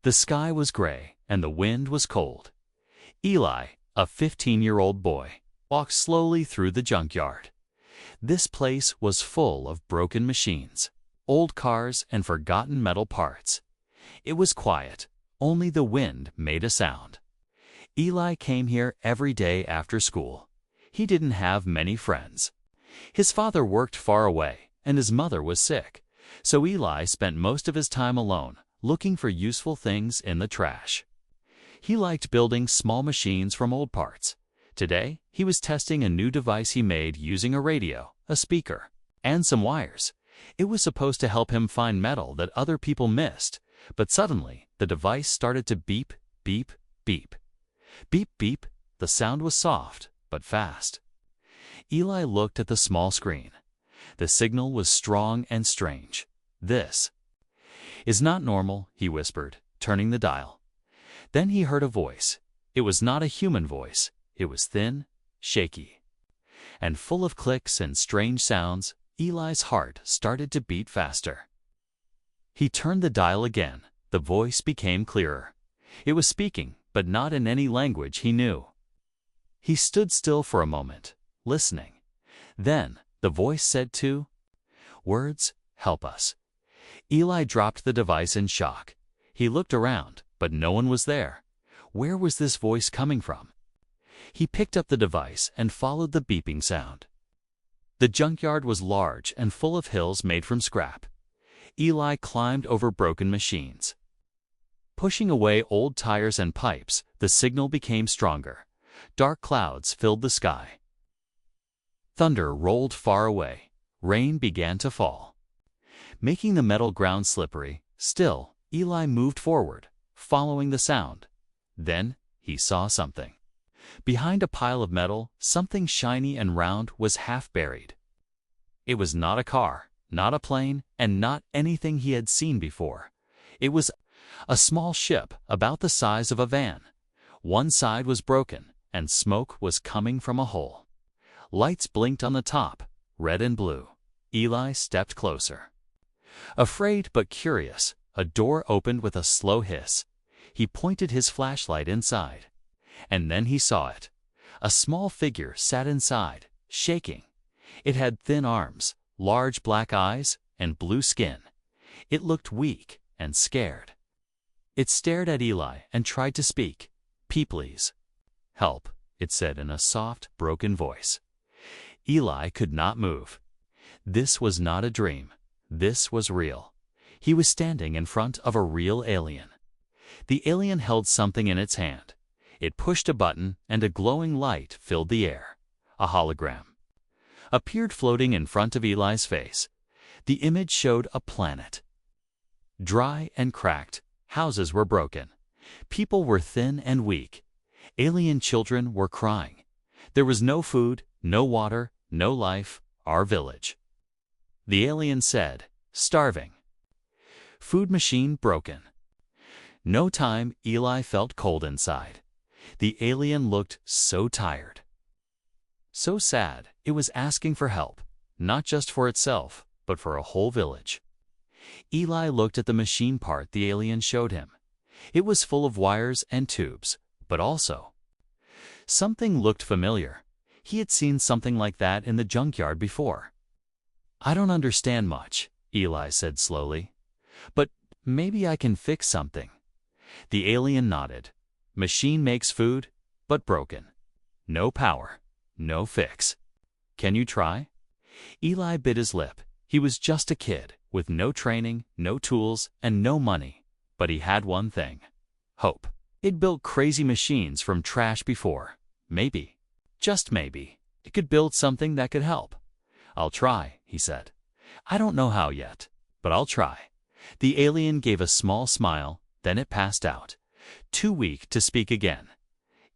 The sky was gray and the wind was cold. Eli, a 15-year-old boy, walked slowly through the junkyard. This place was full of broken machines, old cars, and forgotten metal parts. It was quiet. Only the wind made a sound. Eli came here every day after school. He didn't have many friends. His father worked far away, and his mother was sick, so Eli spent most of his time alone, looking for useful things in the trash. He liked building small machines from old parts. Today, he was testing a new device he made using a radio, a speaker, and some wires. It was supposed to help him find metal that other people missed, but suddenly the device started to beep, beep, beep. Beep, beep. The sound was soft, but fast. Eli looked at the small screen. The signal was strong and strange. "This is not normal," he whispered, turning the dial. Then he heard a voice. It was not a human voice. It was thin, shaky, and full of clicks and strange sounds. Eli's heart started to beat faster. He turned the dial again. The voice became clearer. It was speaking, but not in any language he knew. He stood still for a moment, listening. Then the voice said two words, "Help us." Eli dropped the device in shock. He looked around, but no one was there. Where was this voice coming from? He picked up the device and followed the beeping sound. The junkyard was large and full of hills made from scrap. Eli climbed over broken machines. Pushing away old tires and pipes, the signal became stronger. Dark clouds filled the sky. Thunder rolled far away. Rain began to fall, making the metal ground slippery. Still, Eli moved forward, following the sound. Then he saw something. Behind a pile of metal, something shiny and round was half buried. It was not a car, not a plane, and not anything he had seen before. It was a small ship about the size of a van. One side was broken, and smoke was coming from a hole. Lights blinked on the top, red and blue. Eli stepped closer. Afraid but curious, a door opened with a slow hiss. He pointed his flashlight inside. And then he saw it. A small figure sat inside, shaking. It had thin arms, large black eyes, and blue skin. It looked weak and scared. It stared at Eli and tried to speak. "Please. Help," it said in a soft, broken voice. Eli could not move. This was not a dream. This was real. He was standing in front of a real alien. The alien held something in its hand. It pushed a button, and a glowing light filled the air. A hologram appeared floating in front of Eli's face. The image showed a planet. Dry and cracked, houses were broken. People were thin and weak. Alien children were crying. There was no food, no water, no life. Our village. The alien said, "Starving. Food machine broken." No time. Eli felt cold inside. The alien looked so tired, so sad. It was asking for help, not just for itself, but for a whole village. Eli looked at the machine part the alien showed him. It was full of wires and tubes, but also something looked familiar. He had seen something like that in the junkyard before. "I don't understand much," Eli said slowly, "but maybe I can fix something." The alien nodded. "Machine makes food, but broken. No power, no fix. Can you try?" Eli bit his lip. He was just a kid, with no training, no tools, and no money. But he had one thing: hope. He'd built crazy machines from trash before. Maybe, just maybe, it could build something that could help. "I'll try," he said. "I don't know how yet, but I'll try." The alien gave a small smile, then it passed out, too weak to speak again.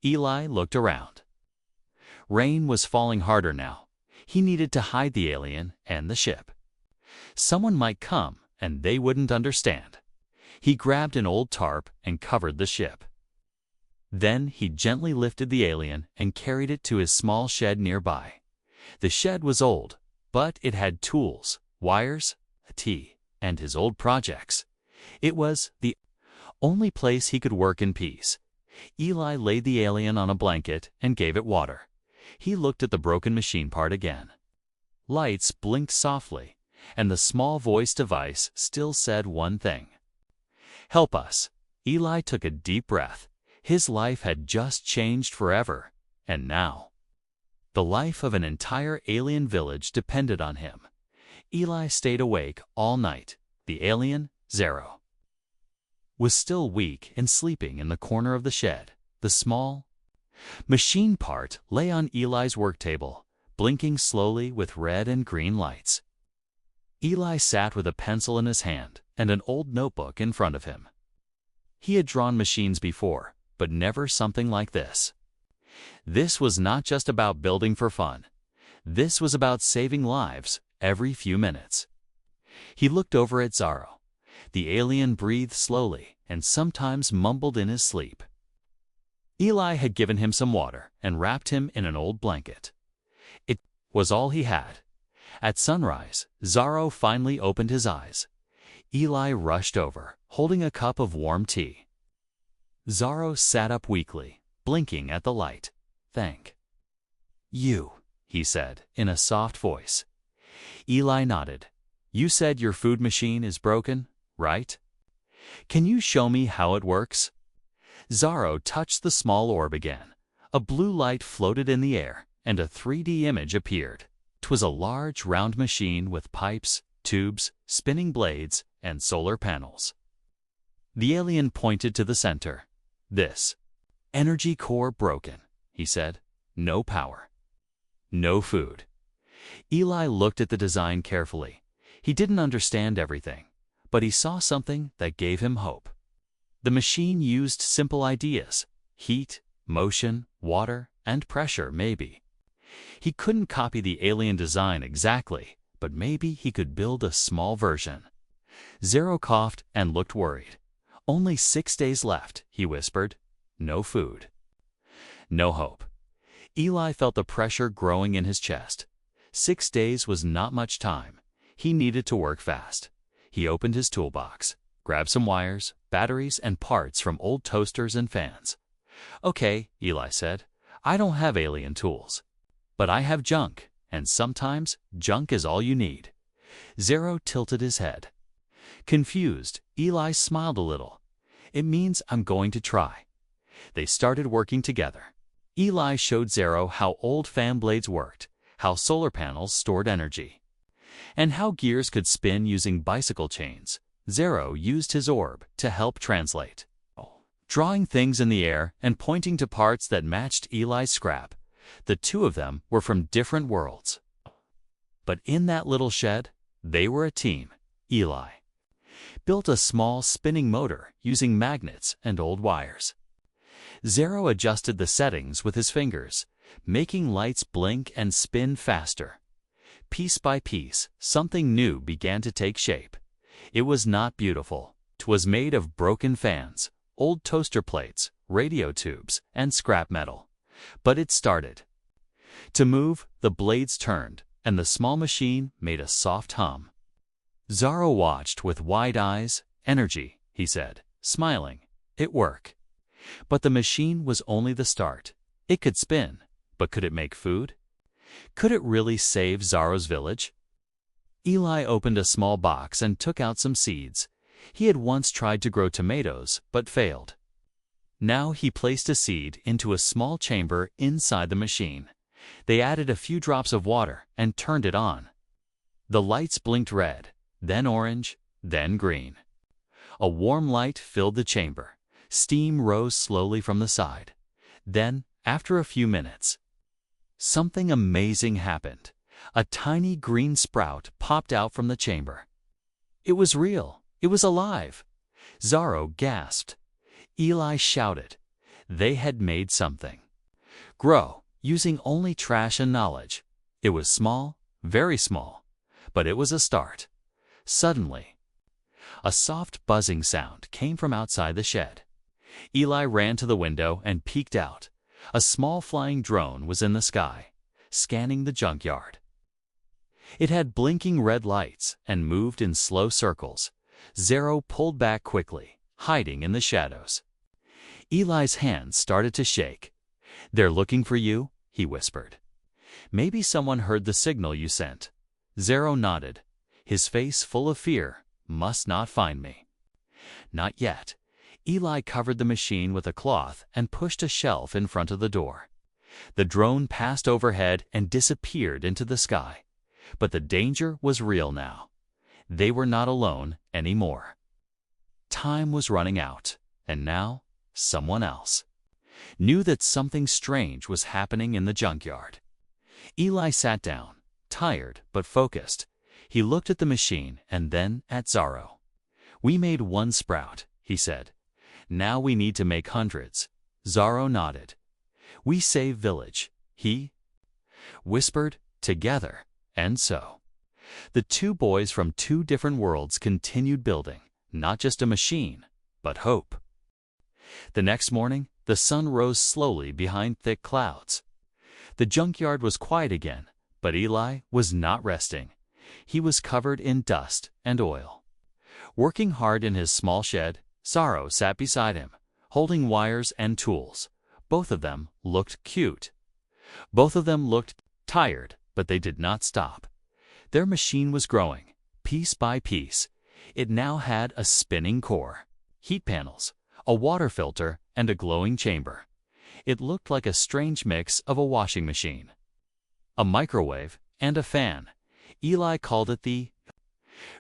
Eli looked around. Rain was falling harder now. He needed to hide the alien and the ship. Someone might come, and they wouldn't understand. He grabbed an old tarp and covered the ship. Then he gently lifted the alien and carried it to his small shed nearby. The shed was old, but it had tools, wires, a tea, and his old projects. It was the Only place he could work in peace. Eli laid the alien on a blanket and gave it water. He looked at the broken machine part again. Lights blinked softly, and the small voice device still said one thing. "Help us." Eli took a deep breath. His life had just changed forever, and now the life of an entire alien village depended on him. Eli stayed awake all night. The alien, Zero, was still weak and sleeping in the corner of the shed. The small machine part lay on Eli's work table, blinking slowly with red and green lights. Eli sat with a pencil in his hand and an old notebook in front of him. He had drawn machines before, but never something like this. This was not just about building for fun. This was about saving lives every few minutes. He looked over at Zaro. The alien breathed slowly and sometimes mumbled in his sleep. Eli had given him some water and wrapped him in an old blanket. It was all he had. At sunrise, Zaro finally opened his eyes. Eli rushed over, holding a cup of warm tea. Zaro sat up weakly, blinking at the light. "Thank you," he said in a soft voice. Eli nodded. "You said your food machine is broken, right? Can you show me how it works?" Zaro touched the small orb again. A blue light floated in the air, and a 3D image appeared. 'Twas a large, round machine with pipes, tubes, spinning blades, and solar panels. The alien pointed to the center. "This energy core broken," he said. "No power. No food." Eli looked at the design carefully. He didn't understand everything, but he saw something that gave him hope. The machine used simple ideas: heat, motion, water, and pressure, maybe. He couldn't copy the alien design exactly, but maybe he could build a small version. Zero coughed and looked worried. "Only 6 days left," he whispered. "No food. No hope." Eli felt the pressure growing in his chest. 6 days was not much time. He needed to work fast. He opened his toolbox, grabbed some wires, batteries, and parts from old toasters and fans. "Okay," Eli said. "I don't have alien tools, but I have junk, and sometimes junk is all you need." Zero tilted his head. Confused, Eli smiled a little. "It means I'm going to try." They started working together. Eli showed Zero how old fan blades worked, how solar panels stored energy, and how gears could spin using bicycle chains. Zero used his orb to help translate, drawing things in the air and pointing to parts that matched Eli's scrap. The two of them were from different worlds, but in that little shed, they were a team. Eli built a small spinning motor using magnets and old wires. Zero adjusted the settings with his fingers, making lights blink and spin faster. Piece by piece, something new began to take shape. It was not beautiful. It was made of broken fans, old toaster plates, radio tubes, and scrap metal. But it started to move. The blades turned, and the small machine made a soft hum. Zaro watched with wide eyes. "Energy," he said, smiling. "It worked." But the machine was only the start. It could spin, but could it make food? Could it really save Zaro's village? Eli opened a small box and took out some seeds. He had once tried to grow tomatoes, but failed. Now he placed a seed into a small chamber inside the machine. They added a few drops of water and turned it on. The lights blinked red, then orange, then green. A warm light filled the chamber. Steam rose slowly from the side. Then, after a few minutes, something amazing happened. A tiny green sprout popped out from the chamber. It was real. It was alive. Zaro gasped. Eli shouted. They had made something grow using only trash and knowledge. It was small, very small, but it was a start. Suddenly, a soft buzzing sound came from outside the shed. Eli ran to the window and peeked out. A small flying drone was in the sky, scanning the junkyard. It had blinking red lights and moved in slow circles. Zero pulled back quickly, hiding in the shadows. Eli's hands started to shake. "They're looking for you," he whispered. "Maybe someone heard the signal you sent." Zero nodded, his face full of fear. "Must not find me." "Not yet." Eli covered the machine with a cloth and pushed a shelf in front of the door. The drone passed overhead and disappeared into the sky. But the danger was real now. They were not alone anymore. Time was running out, and now someone else knew that something strange was happening in the junkyard. Eli sat down, tired but focused. He looked at the machine and then at Zorro. "We made one sprout," he said. "Now we need to make hundreds." Zorro nodded. "We save village," he whispered, "together." And so the two boys from two different worlds continued building, not just a machine, but hope. The next morning, the sun rose slowly behind thick clouds. The junkyard was quiet again, but Eli was not resting. He was covered in dust and oil. Working hard in his small shed, Zorro sat beside him, holding wires and tools. Both of them looked cute. Both of them looked tired, but they did not stop. Their machine was growing, piece by piece. It now had a spinning core, heat panels, a water filter, and a glowing chamber. It looked like a strange mix of a washing machine, a microwave, and a fan. Eli called it the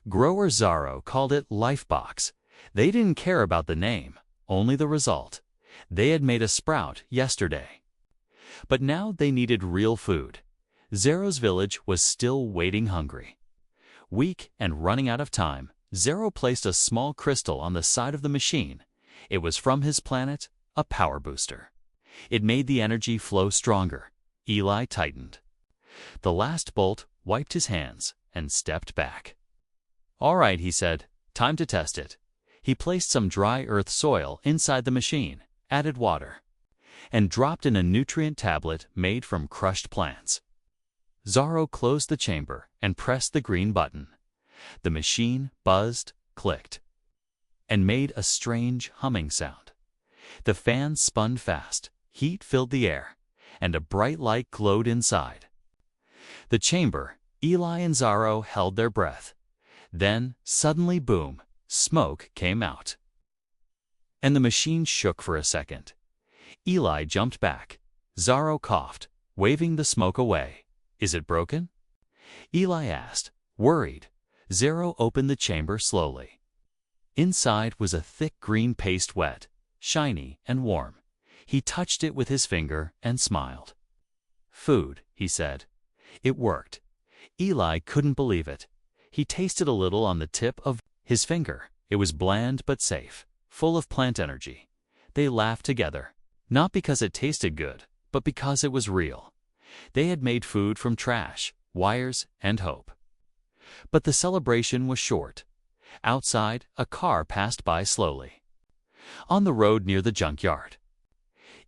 grower. Zorro called it Lifebox. They didn't care about the name, only the result. They had made a sprout yesterday. But now they needed real food. Zero's village was still waiting hungry. Weak and running out of time, Zero placed a small crystal on the side of the machine. It was from his planet, a power booster. It made the energy flow stronger. Eli tightened. The last bolt wiped his hands and stepped back. "All right," he said, "time to test it." He placed some dry earth soil inside the machine, added water, and dropped in a nutrient tablet made from crushed plants. Zorro closed the chamber and pressed the green button. The machine buzzed, clicked, and made a strange humming sound. The fan spun fast, heat filled the air, and a bright light glowed inside the chamber. Eli and Zorro held their breath. Then, suddenly, boom, smoke came out, and the machine shook for a second. Eli jumped back. Zorro coughed, waving the smoke away. "Is it broken?" Eli asked, worried. Zero opened the chamber slowly. Inside was a thick green paste, wet, shiny, and warm. He touched it with his finger and smiled. "Food," he said. It worked. Eli couldn't believe it. He tasted a little on the tip of his finger. It was bland but safe, full of plant energy. They laughed together, not because it tasted good, but because it was real. They had made food from trash, wires, and hope. But the celebration was short. Outside, a car passed by slowly, on the road near the junkyard.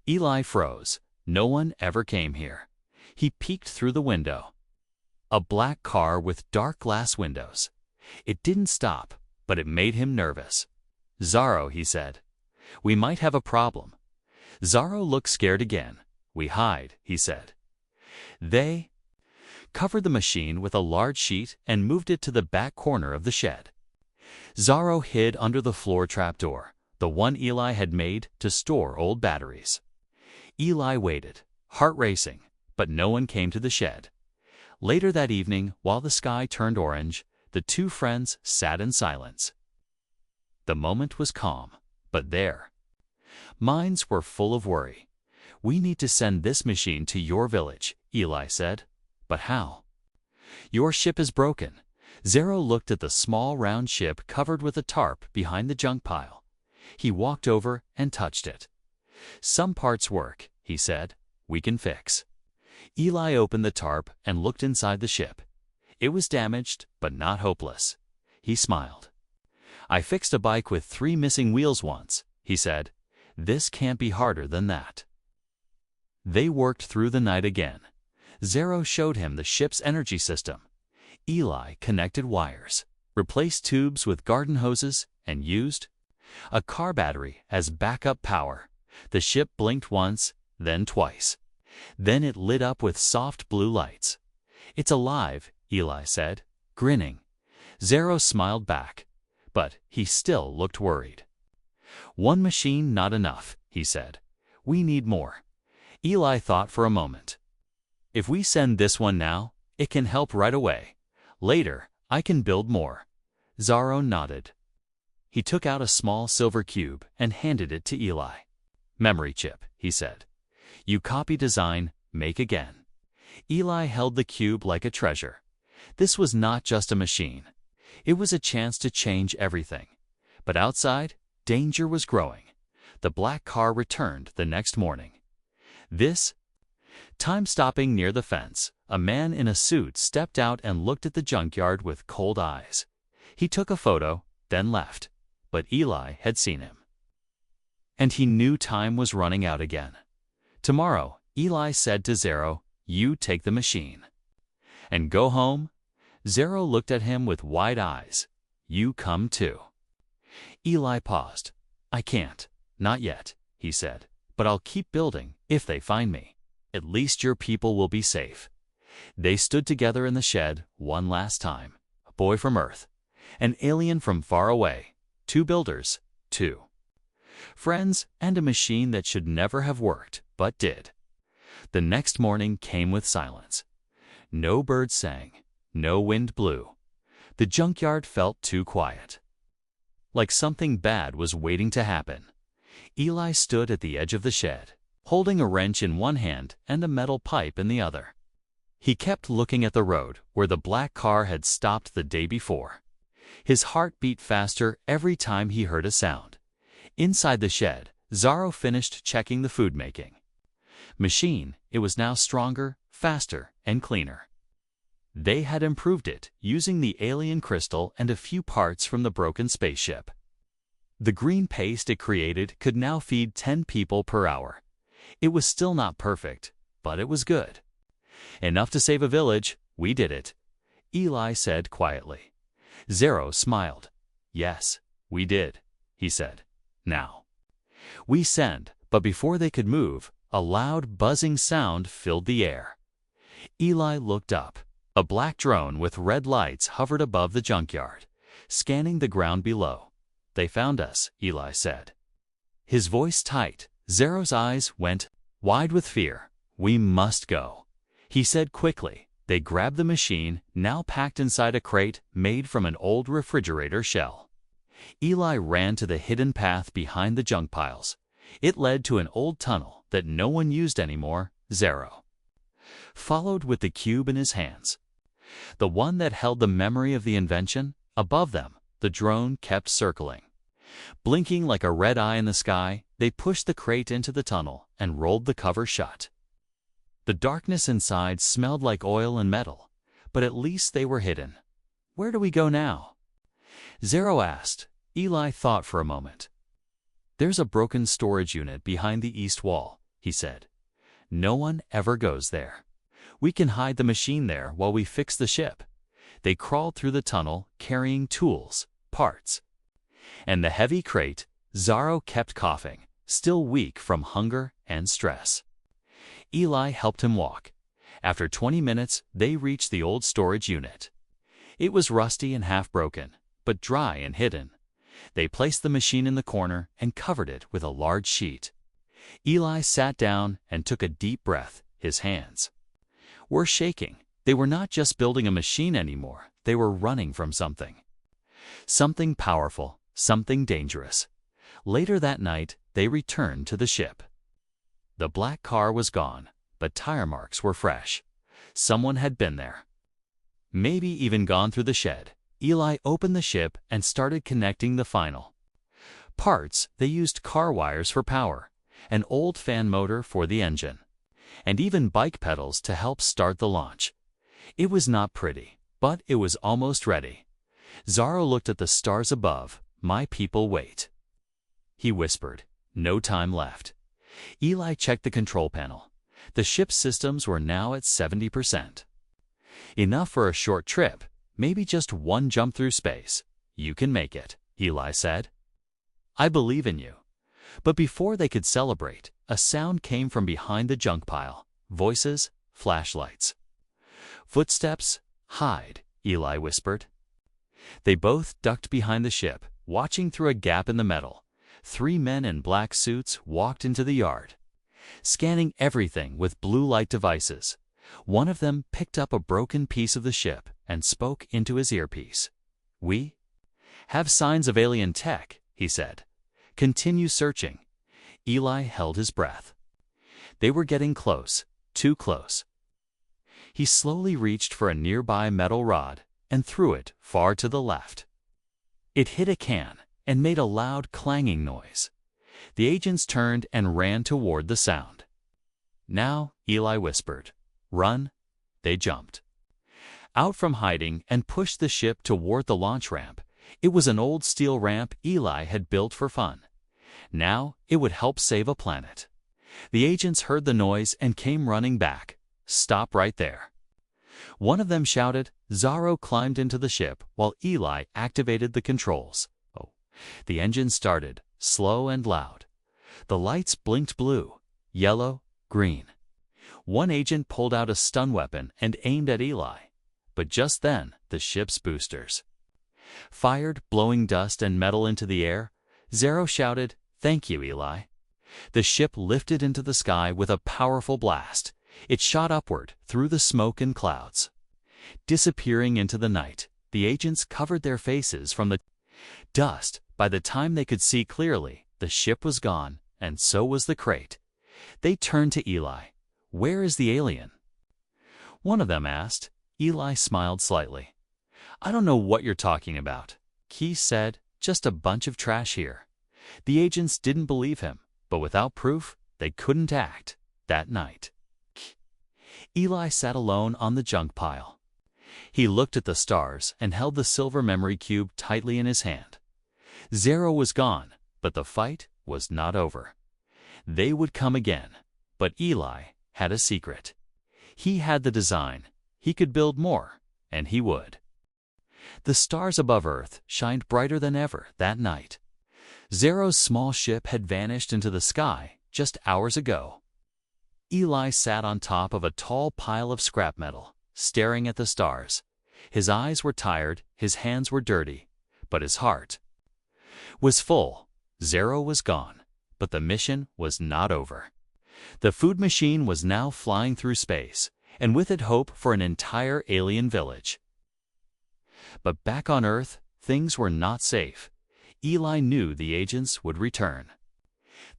Eli froze. No one ever came here. He peeked through the window. A black car with dark glass windows. It didn't stop, but it made him nervous. "Zorro," he said, "we might have a problem." Zorro looked scared again. "We hide," he said. They covered the machine with a large sheet and moved it to the back corner of the shed. Zorro hid under the floor trapdoor, the one Eli had made to store old batteries. Eli waited, heart racing, but no one came to the shed. Later that evening, while the sky turned orange, the two friends sat in silence. The moment was calm, but their minds were full of worry. "We need to send this machine to your village," Eli said. "But how?" "Your ship is broken." Zero looked at the small round ship covered with a tarp behind the junk pile. He walked over and touched it. "Some parts work," he said. "We can fix." Eli opened the tarp and looked inside the ship. It was damaged, but not hopeless. He smiled. "I fixed a bike with 3 missing wheels once," he said. "This can't be harder than that." They worked through the night again. Zero showed him the ship's energy system. Eli connected wires, replaced tubes with garden hoses, and used A car battery as backup power. The ship blinked once, then twice. Then it lit up with soft blue lights. "It's alive," Eli said, grinning. Zero smiled back, but he still looked worried. "One machine not enough," he said. "We need more." Eli thought for a moment. "If we send this one now, it can help right away. Later, I can build more." Zaro nodded. He took out a small silver cube and handed it to Eli. "Memory chip," he said. "You copy design, make again." Eli held the cube like a treasure. This was not just a machine. It was a chance to change everything. But outside, danger was growing. The black car returned the next morning. Time stopping near the fence, a man in a suit stepped out and looked at the junkyard with cold eyes. He took a photo, then left. But Eli had seen him. And he knew time was running out again. "Tomorrow," Eli said to Zero, "you take the machine." "And go home?" Zero looked at him with wide eyes. "You come too." Eli paused. "I can't. Not yet," he said. "But I'll keep building if they find me. At least your people will be safe." They stood together in the shed one last time. A boy from Earth. An alien from far away. Two builders. Two friends and a machine that should never have worked, but did. The next morning came with silence. No birds sang. No wind blew. The junkyard felt too quiet. Like something bad was waiting to happen. Eli stood at the edge of the shed, holding a wrench in one hand and a metal pipe in the other. He kept looking at the road where the black car had stopped the day before. His heart beat faster every time he heard a sound. Inside the shed, Zaro finished checking the food making machine. It was now stronger, faster, and cleaner. They had improved it using the alien crystal and a few parts from the broken spaceship. The green paste it created could now feed 10 people per hour. It was still not perfect, but it was good. "Enough to save a village. We did it," Eli said quietly. Zero smiled. "Yes, we did," he said. "Now we send," but before they could move, a loud buzzing sound filled the air. Eli looked up. A black drone with red lights hovered above the junkyard, scanning the ground below. "They found us," Eli said. His voice tight. Zero's eyes went wide with fear. "We must go," he said quickly. They grabbed the machine, now packed inside a crate made from an old refrigerator shell. Eli ran to the hidden path behind the junk piles. It led to an old tunnel that no one used anymore. Zero followed with the cube in his hands, the one that held the memory of the invention. Above them, the drone kept circling. Blinking like a red eye in the sky, they pushed the crate into the tunnel and rolled the cover shut. The darkness inside smelled like oil and metal, but at least they were hidden. "Where do we go now?" Zero asked. Eli thought for a moment. "There's a broken storage unit behind the east wall," he said. "No one ever goes there. We can hide the machine there while we fix the ship." They crawled through the tunnel, carrying tools, parts, and the heavy crate. Zaro kept coughing, still weak from hunger and stress. Eli helped him walk. After 20 minutes, they reached the old storage unit. It was rusty and half broken, but dry and hidden. They placed the machine in the corner and covered it with a large sheet. Eli sat down and took a deep breath. His hands were shaking. They were not just building a machine anymore. They were running from something. Something powerful, something dangerous. Later that night, they returned to the ship. The black car was gone, but tire marks were fresh. Someone had been there. Maybe even gone through the shed. Eli opened the ship and started connecting the final parts. They used car wires for power, an old fan motor for the engine, and even bike pedals to help start the launch. It was not pretty, but it was almost ready. Zaro looked at the stars above. "My people wait," he whispered. No time left. Eli checked the control panel. The ship's systems were now at 70%. "Enough for a short trip, maybe just one jump through space. You can make it," Eli said. I believe in you." But before they could celebrate, a sound came from behind the junk pile. Voices, flashlights. "Footsteps? Hide," Eli whispered. They both ducked behind the ship, watching through a gap in the metal. 3 men in black suits walked into the yard, scanning everything with blue light devices. One of them picked up a broken piece of the ship and spoke into his earpiece. "We have signs of alien tech," he said. "Continue searching." Eli held his breath. They were getting close, too close. He slowly reached for a nearby metal rod and threw it far to the left. It hit a can and made a loud clanging noise. The agents turned and ran toward the sound. "Now," Eli whispered. "Run." They jumped out from hiding and pushed the ship toward the launch ramp. It was an old steel ramp Eli had built for fun. Now it would help save a planet. The agents heard the noise and came running back. "Stop right there." One of them shouted. Zorro climbed into the ship while Eli activated the controls. The engine started, slow and loud. The lights blinked blue, yellow, green. One agent pulled out a stun weapon and aimed at Eli. But just then, the ship's boosters fired, blowing dust and metal into the air. Zorro shouted, "Thank you, Eli." The ship lifted into the sky with a powerful blast. It shot upward through the smoke and clouds. Disappearing into the night, the agents covered their faces from the dust. By the time they could see clearly, the ship was gone, and so was the crate. They turned to Eli. "Where is the alien?" one of them asked. Eli smiled slightly. "I don't know what you're talking about," he said. "Just a bunch of trash here." The agents didn't believe him, but without proof, they couldn't act. That night, Eli sat alone on the junk pile. He looked at the stars and held the silver memory cube tightly in his hand. Zorro was gone, but the fight was not over. They would come again, but Eli had a secret. He had the design. He could build more, and he would. The stars above Earth shined brighter than ever that night. Zorro's small ship had vanished into the sky just hours ago. Eli sat on top of a tall pile of scrap metal, staring at the stars. His eyes were tired, his hands were dirty, but his heart was full. Zorro was gone, but the mission was not over. The food machine was now flying through space, and with it hope for an entire alien village. But back on Earth, things were not safe. Eli knew the agents would return.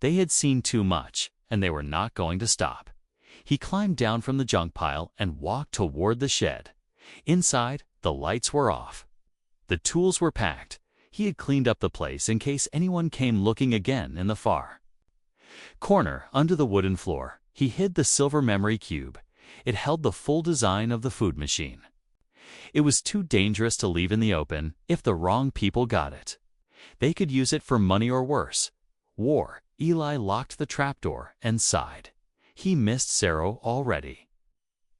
They had seen too much, and they were not going to stop. He climbed down from the junk pile and walked toward the shed. Inside, the lights were off. The tools were packed. He had cleaned up the place in case anyone came looking again in the far corner under the wooden floor. He hid the silver memory cube. It held the full design of the food machine. It was too dangerous to leave in the open if the wrong people got it. They could use it for money or worse, war. Eli locked the trapdoor and sighed. He missed Zorro already.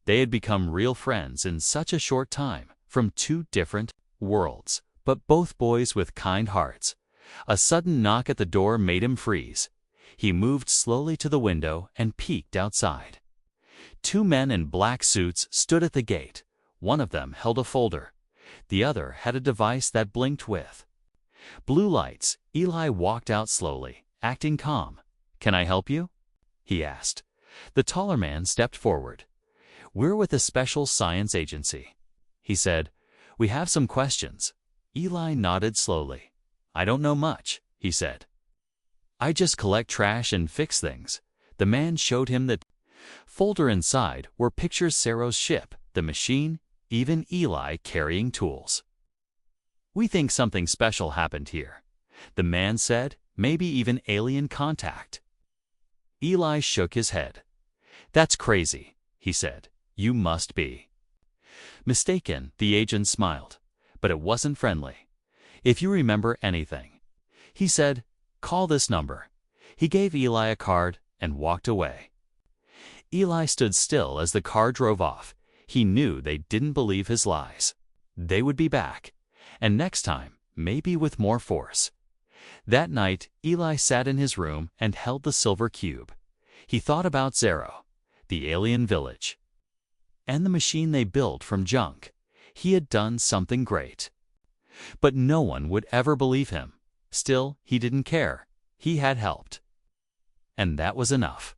They had become real friends in such a short time, from 2 different worlds, but both boys with kind hearts. A sudden knock at the door made him freeze. He moved slowly to the window and peeked outside. 2 men in black suits stood at the gate. One of them held a folder. The other had a device that blinked with blue lights. Eli walked out slowly, acting calm. "Can I help you?" he asked. The taller man stepped forward. "We're with a special science agency," he said. "We have some questions." Eli nodded slowly. "I don't know much," he said. "I just collect trash and fix things." The man showed him the folder. Inside were pictures of Zorro's ship, the machine, even Eli carrying tools. "We think something special happened here," the man said. "Maybe even alien contact." Eli shook his head. "That's crazy," he said. "You must be mistaken." The agent smiled, but it wasn't friendly. "If you remember anything," he said, "call this number." He gave Eli a card and walked away. Eli stood still as the car drove off. He knew they didn't believe his lies. They would be back, and next time, maybe with more force. That night, Eli sat in his room and held the silver cube. He thought about Zero, the alien village, and the machine they built from junk. He had done something great. But no one would ever believe him. Still, he didn't care. He had helped. And that was enough.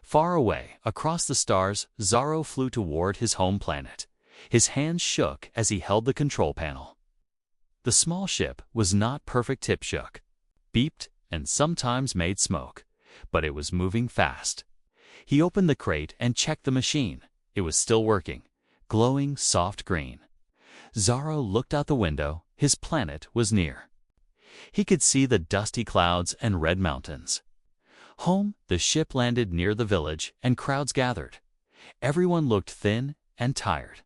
Far away, across the stars, Zorro flew toward his home planet. His hands shook as he held the control panel. The small ship was not perfect. Tip shook, beeped, and sometimes made smoke, but it was moving fast. He opened the crate and checked the machine. It was still working, glowing soft green. Zorro looked out the window. His planet was near. He could see the dusty clouds and red mountains. Home, the ship landed near the village, and crowds gathered. Everyone looked thin and tired,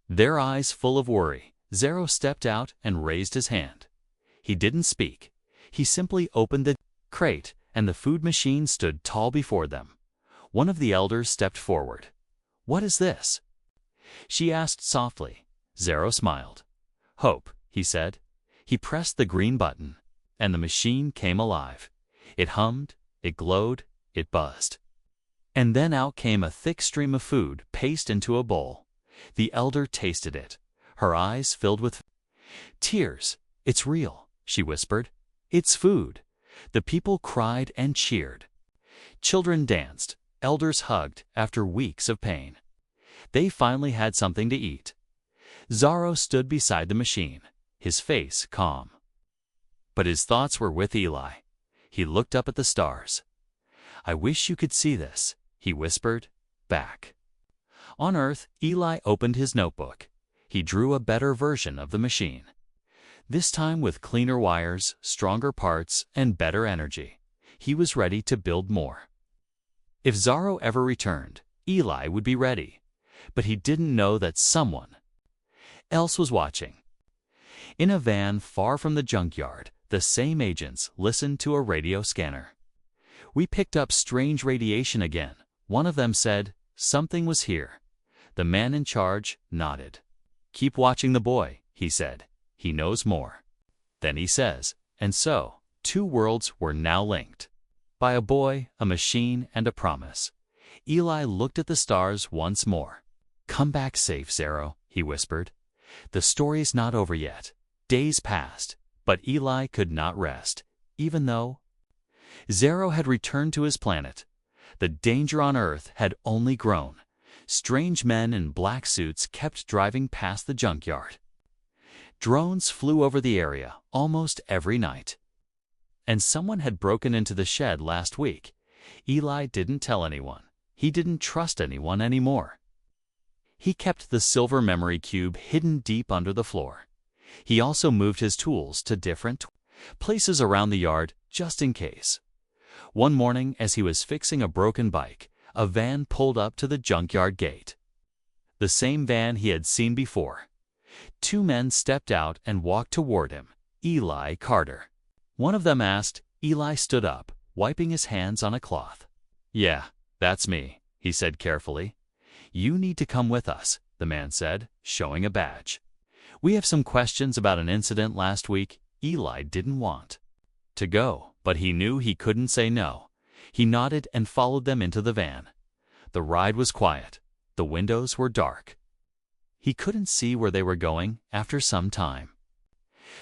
their eyes full of worry. Zorro stepped out and raised his hand. He didn't speak. He simply opened the crate, and the food machine stood tall before them. One of the elders stepped forward. "What is this?" she asked softly. Zorro smiled. "Hope," he said. He pressed the green button, and the machine came alive. It hummed, it glowed, it buzzed. And then out came a thick stream of food, pasted into a bowl. The elder tasted it. Her eyes filled with tears. "It's real," she whispered. "It's food." The people cried and cheered. Children danced. Elders hugged after weeks of pain. They finally had something to eat. Zorro stood beside the machine, his face calm. But his thoughts were with Eli. He looked up at the stars. "I wish you could see this," he whispered back. On Earth, Eli opened his notebook. He drew a better version of the machine. This time with cleaner wires, stronger parts, and better energy. He was ready to build more. If Zorro ever returned, Eli would be ready. But he didn't know that someone else was watching. In a van far from the junkyard, the same agents listened to a radio scanner. "We picked up strange radiation again," one of them said. "Something was here." The man in charge nodded. "Keep watching the boy," he said. "He knows more." Then he says, and so, two worlds were now linked. By a boy, a machine, and a promise. Eli looked at the stars once more. "Come back safe, Zorro," he whispered. "The story's not over yet." Days passed, but Eli could not rest, even though Zorro had returned to his planet. The danger on Earth had only grown. Strange men in black suits kept driving past the junkyard. Drones flew over the area almost every night. And someone had broken into the shed last week. Eli didn't tell anyone. He didn't trust anyone anymore. He kept the silver memory cube hidden deep under the floor. He also moved his tools to different places around the yard just in case. One morning, as he was fixing a broken bike, a van pulled up to the junkyard gate. The same van he had seen before. Two men stepped out and walked toward him. Eli Carter. One of them asked. Eli stood up, wiping his hands on a cloth. "Yeah, that's me," he said carefully. "You need to come with us," the man said, showing a badge. "We have some questions about an incident last week." Eli didn't want to go, but he knew he couldn't say no. He nodded and followed them into the van. The ride was quiet. The windows were dark. He couldn't see where they were going after some time.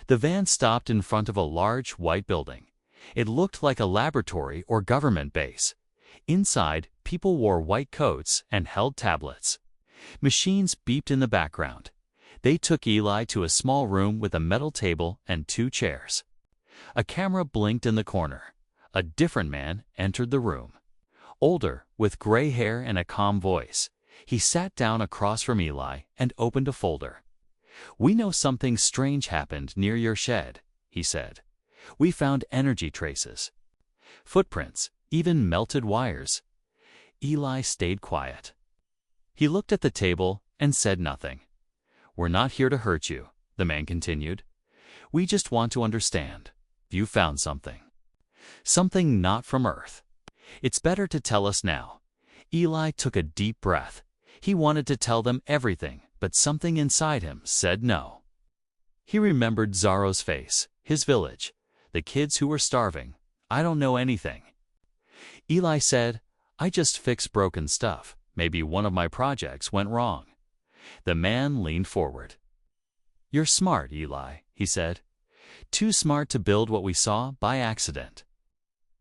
The van stopped in front of a large white building. It looked like a laboratory or government base. Inside, people wore white coats and held tablets. Machines beeped in the background. They took Eli to a small room with a metal table and two chairs. A camera blinked in the corner. A different man entered the room. Older, with gray hair and a calm voice. He sat down across from Eli and opened a folder. "We know something strange happened near your shed," he said. "We found energy traces, footprints, even melted wires." Eli stayed quiet. He looked at the table and said nothing. "We're not here to hurt you," the man continued. "We just want to understand. You found something. Something not from Earth. It's better to tell us now." Eli took a deep breath. He wanted to tell them everything, but something inside him said no. He remembered Zorro's face, his village, The kids who were starving. I don't know anything." Eli said, "I just fix broken stuff. Maybe one of my projects went wrong." The man leaned forward. "You're smart, Eli," he said. "Too smart to build what we saw by accident."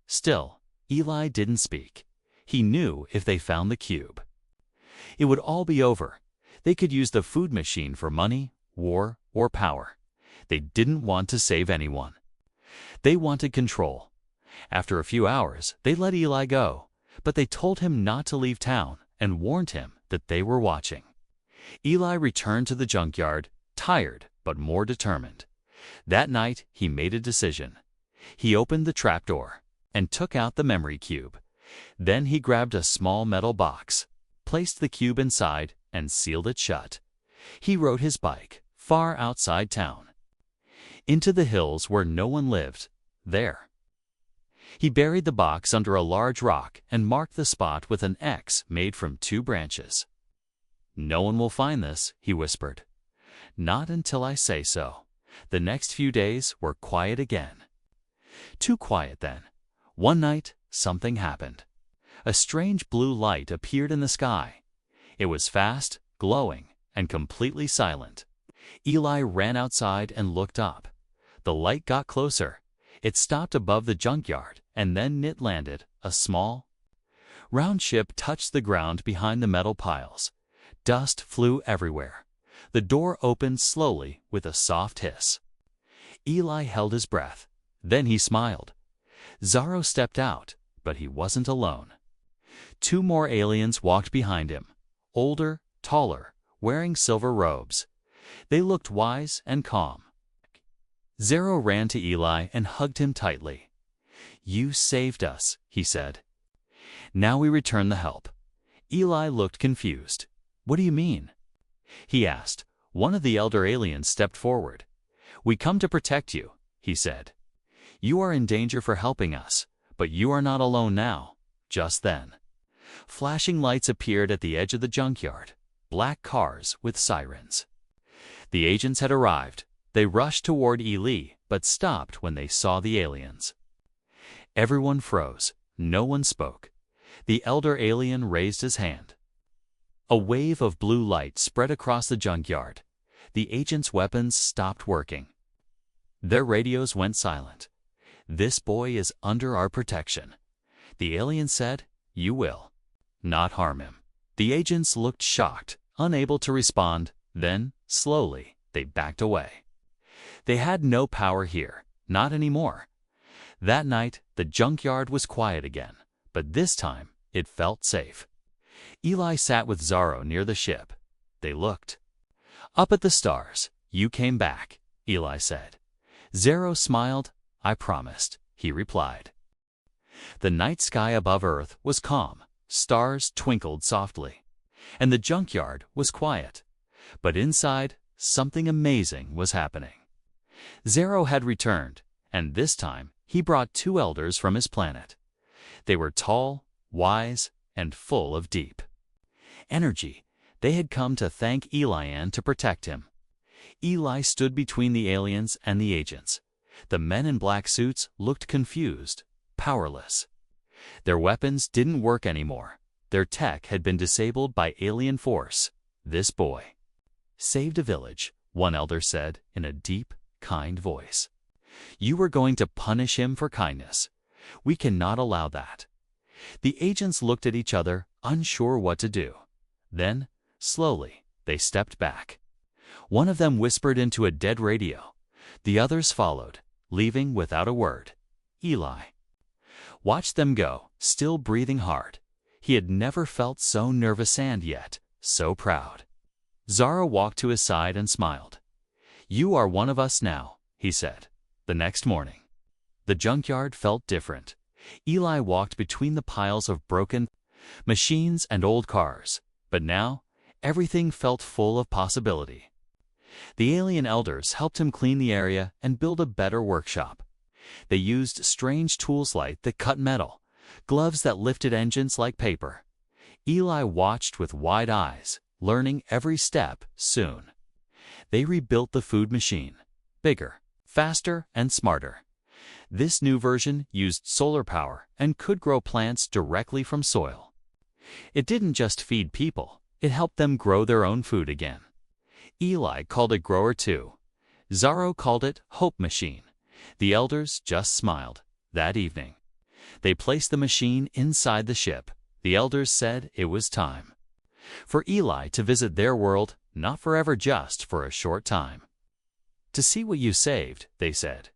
Still, Eli didn't speak. He knew if they found the cube, it would all be over. They could use the food machine for money, war, or power. They didn't want to save anyone. They wanted control. After a few hours, they let Eli go, but they told him not to leave town and warned him that they were watching. Eli returned to the junkyard, tired but more determined. That night, he made a decision. He opened the trapdoor and took out the memory cube. Then he grabbed a small metal box, placed the cube inside, and sealed it shut. He rode his bike far outside town, into the hills where no one lived. There, he buried the box under a large rock and marked the spot with an X made from 2 branches. "No one will find this," he whispered. "Not until I say so." The next few days were quiet again. Too quiet then. One night, something happened. A strange blue light appeared in the sky. It was fast, glowing, and completely silent. Eli ran outside and looked up. The light got closer. It stopped above the junkyard, and then it landed. A small, round ship touched the ground behind the metal piles. Dust flew everywhere. The door opened slowly with a soft hiss. Eli held his breath. Then he smiled. Zorro stepped out, but he wasn't alone. 2 more aliens walked behind him, older, taller, wearing silver robes. They looked wise and calm. Zorro ran to Eli and hugged him tightly. "You saved us," he said. "Now we return the help." Eli looked confused. "What do you mean?" he asked. One of the elder aliens stepped forward. "We come to protect you," he said. "You are in danger for helping us, but you are not alone now." Just then, flashing lights appeared at the edge of the junkyard, black cars with sirens. The agents had arrived. They rushed toward Eli, but stopped when they saw the aliens. Everyone froze. No one spoke. The elder alien raised his hand. A wave of blue light spread across the junkyard. The agents' weapons stopped working. Their radios went silent. "This boy is under our protection." The alien said, "You will not harm him." The agents looked shocked, unable to respond. Then, slowly, they backed away. They had no power here, not anymore. That night, the junkyard was quiet again, but this time it felt safe. Eli sat with Zorro near the ship. They looked up at the stars. "You came back," Eli said. Zorro smiled. "I promised," he replied. The night sky above Earth was calm. Stars twinkled softly, and the junkyard was quiet. But inside, something amazing was happening. Zorro had returned, and this time he brought 2 elders from his planet. They were tall, wise, and full of deep energy. They had come to thank Eli and to protect him. Eli stood between the aliens and the agents. The men in black suits looked confused, powerless. Their weapons didn't work anymore. Their tech had been disabled by alien force. "This boy saved a village," one elder said in a deep, kind voice. "You were going to punish him for kindness. We cannot allow that." The agents looked at each other, unsure what to do. Then, slowly, they stepped back. One of them whispered into a dead radio. The others followed, leaving without a word. Eli watched them go, still breathing hard. He had never felt so nervous and yet so proud. Zorro walked to his side and smiled. "You are one of us now," he said. The next morning, the junkyard felt different. Eli walked between the piles of broken machines and old cars, but now everything felt full of possibility. The alien elders helped him clean the area and build a better workshop. They used strange tools that cut metal, gloves that lifted engines like paper. Eli watched with wide eyes, learning every step. Soon, they rebuilt the food machine, bigger, faster, and smarter. This new version used solar power and could grow plants directly from soil. It didn't just feed people, it helped them grow their own food again. Eli called it Grower 2. Zorro called it Hope Machine. The elders just smiled. That evening, they placed the machine inside the ship. The elders said it was time for Eli to visit their world, not forever, just for a short time. To see what you saved, they said.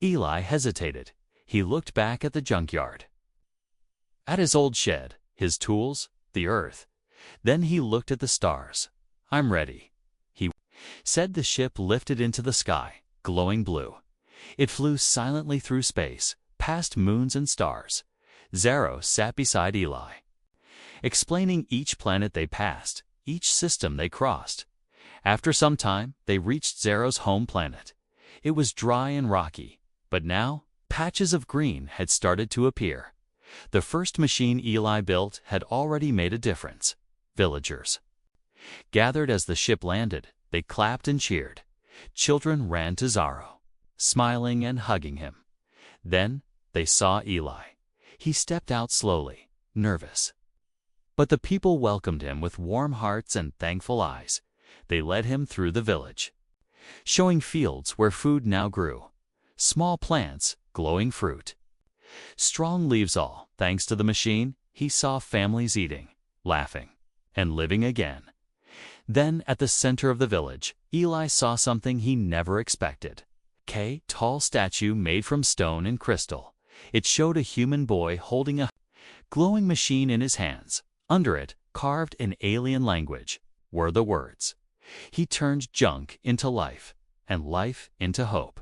Eli hesitated. He looked back at the junkyard, at his old shed, his tools, the earth. Then he looked at the stars. I'm ready, he said. The ship lifted into the sky, glowing blue. It flew silently through space, past moons and stars. Zorro sat beside Eli, explaining each planet they passed, each system they crossed. After some time, they reached Zorro's home planet. It was dry and rocky, but now patches of green had started to appear. The first machine Eli built had already made a difference. Villagers gathered as the ship landed. They clapped and cheered. Children ran to Zorro, smiling and hugging him. Then they saw Eli. He stepped out slowly, nervous. But the people welcomed him with warm hearts and thankful eyes. They led him through the village, showing fields where food now grew, small plants, glowing fruit, strong leaves. All thanks to the machine. He saw families eating, laughing, and living again. Then, at the center of the village, Eli saw something he never expected. A tall statue made from stone and crystal. It showed a human boy holding a glowing machine in his hands. Under it, carved in alien language, were the words, "He turned junk into life, and life into hope."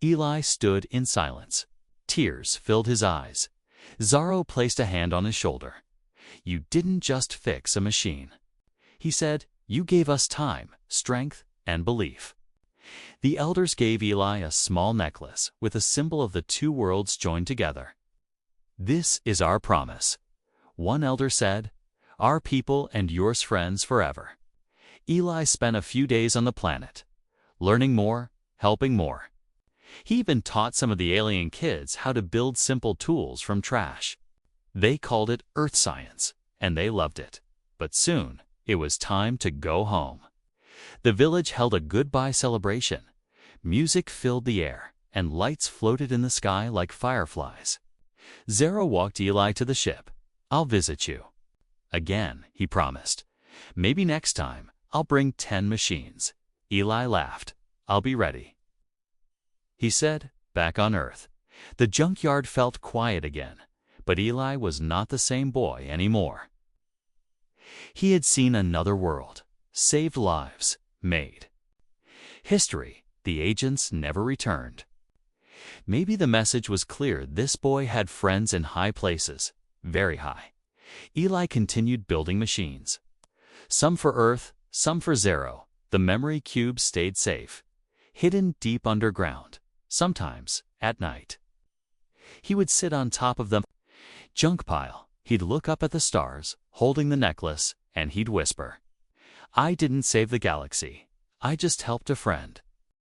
Eli stood in silence. Tears filled his eyes. Zorro placed a hand on his shoulder. "You didn't just fix a machine," he said. "You gave us time, strength, and belief." The elders gave Eli a small necklace with a symbol of the two worlds joined together. "This is our promise," one elder said, "our people and yours friends forever." Eli spent a few days on the planet, learning more, helping more. He even taught some of the alien kids how to build simple tools from trash. They called it Earth Science, and they loved it. But soon, it was time to go home. The village held a goodbye celebration. Music filled the air, and lights floated in the sky like fireflies. Zorro walked Eli to the ship. "I'll visit you again," he promised. "Maybe next time, I'll bring 10 machines." Eli laughed. "I'll be ready," he said. Back on Earth, the junkyard felt quiet again, but Eli was not the same boy anymore. He had seen another world, saved lives, made history. The agents never returned. Maybe the message was clear. This boy had friends in high places, very high. Eli continued building machines, some for Earth, some for Zorro. The memory cubes stayed safe, hidden deep underground. Sometimes, at night, he would sit on top of the junk pile. He'd look up at the stars, holding the necklace, and he'd whisper, "I didn't save the galaxy. I just helped a friend."